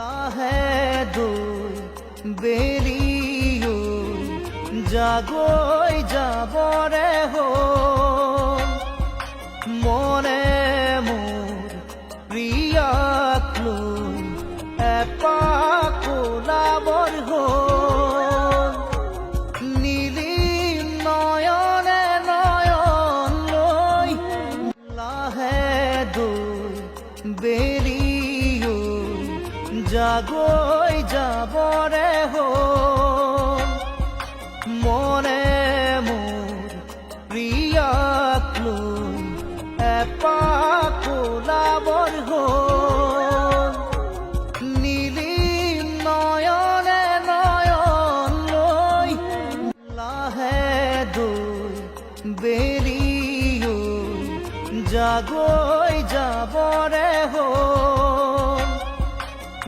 লাহে দুই বেরিও জাগই যাবরে হো মনে মোর প্রিয়াক লৈ এপাক ওলাবৰ হ'ল নীলিম নয়নে নয়ন লৈ লাহে দুই বেরিও জাগই যাবরে হ'ল মনে মোর প্রিয়াক লৈ এপাক ওলাবৰ হ'ল নীলিম নয়নে নয়ন লৈ লাহে দুই বেরিও জাগই যাবৰ